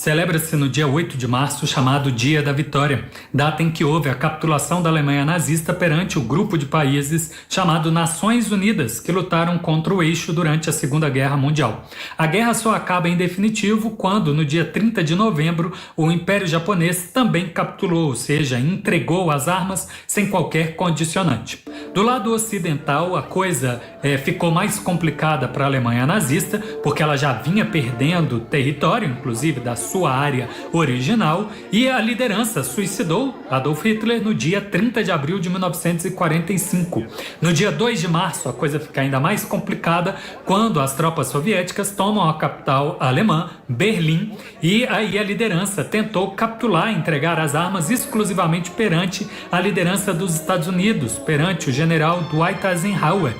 Celebra-se no dia 8 de março, chamado Dia da Vitória, data em que houve a capitulação da Alemanha nazista perante o grupo de países chamado Nações Unidas, que lutaram contra o eixo durante a Segunda Guerra Mundial. A guerra só acaba em definitivo quando, no dia 30 de novembro, o Império Japonês também capitulou, ou seja, entregou as armas sem qualquer condicionante. Do lado ocidental, a coisa ficou mais complicada para a Alemanha nazista, porque ela já vinha perdendo território, inclusive da sua área original, e a liderança suicidou Adolf Hitler no dia 30 de abril de 1945. No dia 2 de março, a coisa fica ainda mais complicada quando as tropas soviéticas tomam a capital alemã, Berlim, e aí a liderança tentou capitular e entregar as armas exclusivamente perante a liderança dos Estados Unidos, perante o general Dwight Eisenhower,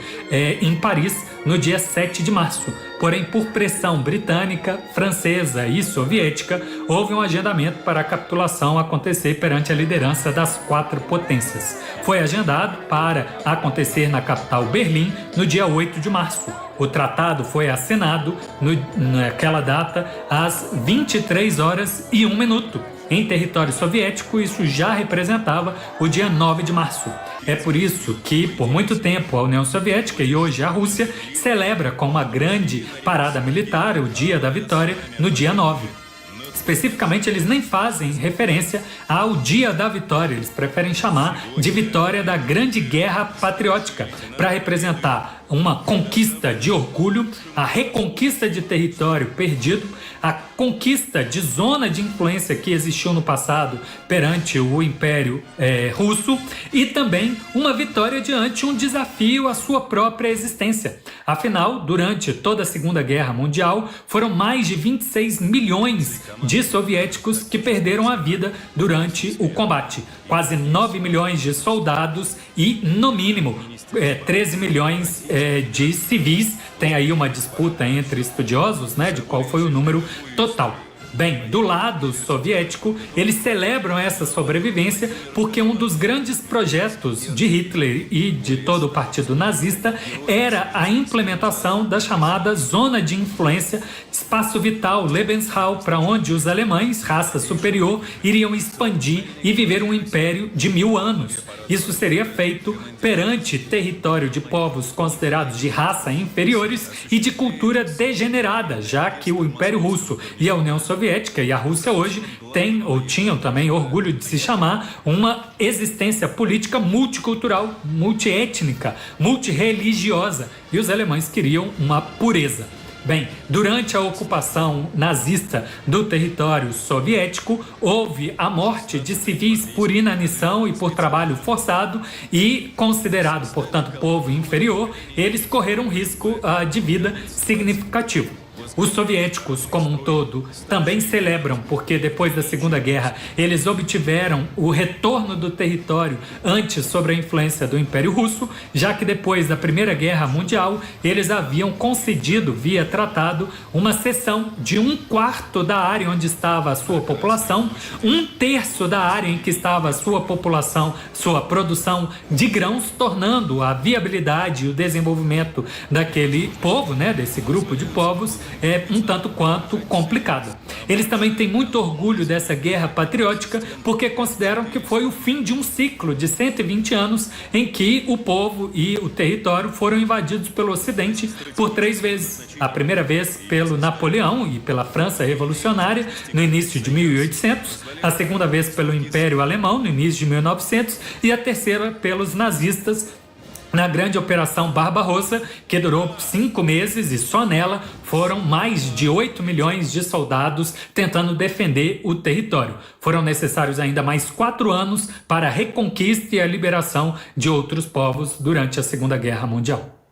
em Paris, no dia 7 de março. Porém, por pressão britânica, francesa e soviética, houve um agendamento para a capitulação acontecer perante a liderança das quatro potências. Foi agendado para acontecer na capital Berlim no dia 8 de março. O tratado foi assinado naquela data às 23 horas e 1 minuto. Em território soviético, isso já representava o dia 9 de março. É por isso que, por muito tempo, a União Soviética e hoje a Rússia celebra com uma grande parada militar o Dia da Vitória no dia 9. Especificamente, eles nem fazem referência ao Dia da Vitória, eles preferem chamar de Vitória da Grande Guerra Patriótica, para representar uma conquista de orgulho, a reconquista de território perdido, a conquista de zona de influência que existiu no passado perante o Império Russo e também uma vitória diante um desafio à sua própria existência. Afinal, durante toda a Segunda Guerra Mundial, foram mais de 26 milhões de soviéticos que perderam a vida durante o combate. Quase 9 milhões de soldados e, no mínimo, 13 milhões de civis. Tem aí uma disputa entre estudiosos, de qual foi o número total. Bem, do lado soviético, eles celebram essa sobrevivência porque um dos grandes projetos de Hitler e de todo o partido nazista era a implementação da chamada Zona de Influência, espaço vital, Lebensraum, para onde os alemães, raça superior, iriam expandir e viver um império de 1000 anos. Isso seria feito perante território de povos considerados de raça inferiores e de cultura degenerada, já que o Império Russo e a União Soviética e a Rússia hoje têm ou tinham também orgulho de se chamar uma existência política multicultural, multiétnica, multireligiosa, e os alemães queriam uma pureza. Bem, durante a ocupação nazista do território soviético, houve a morte de civis por inanição e por trabalho forçado e, considerado, portanto, povo inferior, eles correram um risco de vida significativo. Os soviéticos, como um todo, também celebram porque depois da Segunda Guerra eles obtiveram o retorno do território antes sob a influência do Império Russo, já que depois da Primeira Guerra Mundial eles haviam concedido via tratado uma cessão de 1/4 da área onde estava a sua população, 1/3 da área em que estava a sua população, sua produção de grãos, tornando a viabilidade e o desenvolvimento daquele povo, desse grupo de povos, um tanto quanto complicado. Eles também têm muito orgulho dessa guerra patriótica porque consideram que foi o fim de um ciclo de 120 anos em que o povo e o território foram invadidos pelo Ocidente por 3 vezes. A primeira vez pelo Napoleão e pela França Revolucionária no início de 1800, a segunda vez pelo Império Alemão no início de 1900 e a terceira pelos nazistas na grande Operação Barbarossa, que durou 5 meses e só nela foram mais de 8 milhões de soldados tentando defender o território. Foram necessários ainda mais 4 anos para a reconquista e a liberação de outros povos durante a Segunda Guerra Mundial.